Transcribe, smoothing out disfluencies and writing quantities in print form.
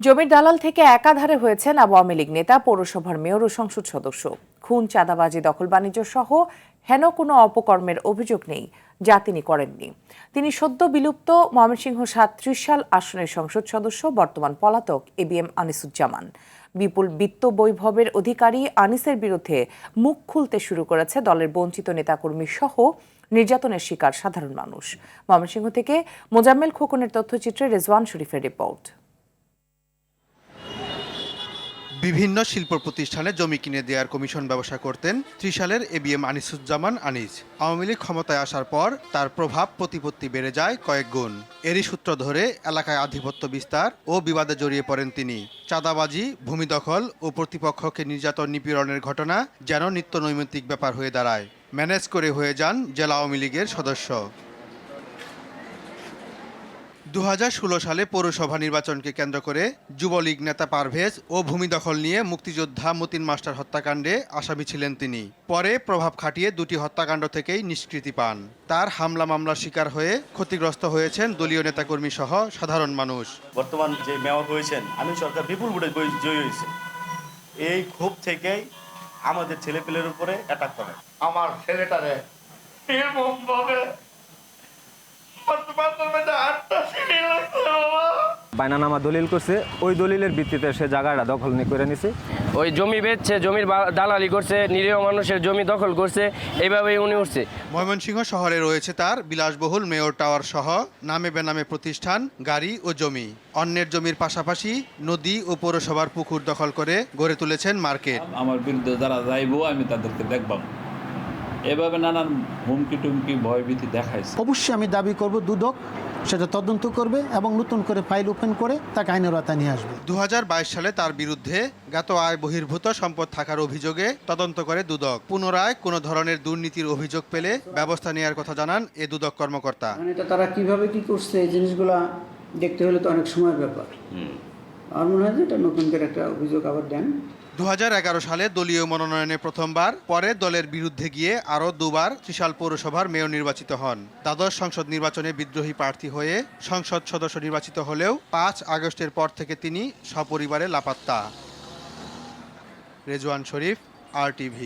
জমির দালাল থেকে একাধারে হয়েছেন আওয়ামী লীগ নেতা, পৌরসভার মেয়র ও সংসদ সদস্য। খুন, চাঁদাবাজি, দখল বাণিজ্য সহ হেন কোনো অপকর্মের অভিযোগ নেই যা তিনি করেননি। তিনি সদ্য বিলুপ্ত ময়মনসিংহ ৩৭ সাল আসনের সংসদ সদস্য, বর্তমান পলাতক ABM আনিসুজ্জামান। বিপুল বিত্ত বৈভবের অধিকারী আনিসের বিরুদ্ধে মুখ খুলতে শুরু করেছে দলের বঞ্চিত নেতাকর্মী সহ নির্যাতনের শিকার সাধারণ মানুষ। ময়মনসিংহ থেকে মোজাম্মেল খোকনের তথ্যচিত্রে রেজওয়ান শরীফের রিপোর্ট। বিভিন্ন শিল্প প্রতিষ্ঠানে জমি কিনে দেওয়ার কমিশন ব্যবসা করতেন ত্রিশালের ABM আনিসুজ্জামান আনিস। আওয়ামী লীগ ক্ষমতায় আসার পর তার প্রভাব প্রতিপত্তি বেড়ে যায় কয়েক গুণ। এরই সূত্র ধরে এলাকায় আধিপত্য বিস্তার ও বিবাদে জড়িয়ে পড়েন তিনি। চাঁদাবাজি, ভূমি দখল ও প্রতিপক্ষকে নির্যাতন নিপীড়নের ঘটনা যেন নিত্য নৈমিত্তিক ব্যাপার হয়ে দাঁড়ায়। ম্যানেজ করে হয়ে যান জেলা আওয়ামী লীগের সদস্য। ২০১৬ সালে পৌরসভা নির্বাচনকে কেন্দ্র করে যুবলীগ নেতা পারভেজ ও ভূমি দখল নিয়ে মুক্তিযোদ্ধা মতিন মাস্টার হত্যাকাণ্ডে আসামি ছিলেন তিনি। পরে প্রভাব খাটিয়ে দুটি হত্যাকাণ্ড থেকেই নিষ্কৃতি পান। তার হামলা মামলার শিকার হয়ে ক্ষতিগ্রস্ত হয়েছেন দলীয় নেতাকর্মী সহ সাধারণ মানুষ। বর্তমান যে মেয়র হয়েছেন আমিন সরকার বিপুল ভোটে জয়ী হয়েছে। এই ক্ষোভ থেকেই আমাদের ছেলেপেলের উপরে অ্যাটাক করে। আমার ছেলেটারে নির্মমভাবে বাইনানামা দলিল করছে, ওই দলিলের ভিত্তিতে সে জায়গাটা দখল করে নিছে। ওই জমি বেচছে, জমির দালালি করছে, নিরীহ মানুষের জমি দখল করছে, এইভাবেই উনি উঠছে। ময়মনসিংহ শহরে রয়েছে তার বিলাসবহুল মেয়র টাওয়ার সহ নামে বেনামে প্রতিষ্ঠান, গাড়ি ও জমি। অন্যের জমির পাশাপাশি নদী ও পৌরসভার পুকুর দখল করে গড়ে তুলেছেন মার্কেট। আমার বিরুদ্ধে যারা যাইবো আমি তাদেরকে দেখবাম, এভাবে নানান হুমকি টুমকি ভয়ভীতি দেখাইছে। অবশ্যই আমি দাবি করব দুদক সেটা তদন্ত করবে এবং নতুন করে ফাইল ওপেন করে তাকে আইনের আওতায় নিয়ে আসবে। ২০২২ সালে তার বিরুদ্ধে জ্ঞাত আয় বহির্ভূত সম্পদ থাকার অভিযোগে তদন্ত করে দুদক। পুনরায় কোনো ধরনের দুর্নীতির অভিযোগ পেলে ব্যবস্থা নেওয়ার কথা জানান এ দুদক কর্মকর্তা। এটা তারা কিভাবে কি করছে এই জিনিসগুলা দেখতে হলে তো অনেক সময়ের ব্যাপার। আমার মনে হয় যে এটা নতুন করে একটা অভিযোগ আবার দেন। ২০১১ সালে দলীয় মনোনয়নে প্রথমবার, পরে দলের বিরুদ্ধে গিয়ে আরও দুবার ত্রিশাল পৌরসভার মেয়র নির্বাচিত হন। দ্বাদশ সংসদ নির্বাচনে বিদ্রোহী প্রার্থী হয়ে সংসদ সদস্য নির্বাচিত হলেও ৫ আগস্টের পর থেকে তিনি সপরিবারে লাপাত্তা। রেজওয়ান শরীফ, RTV।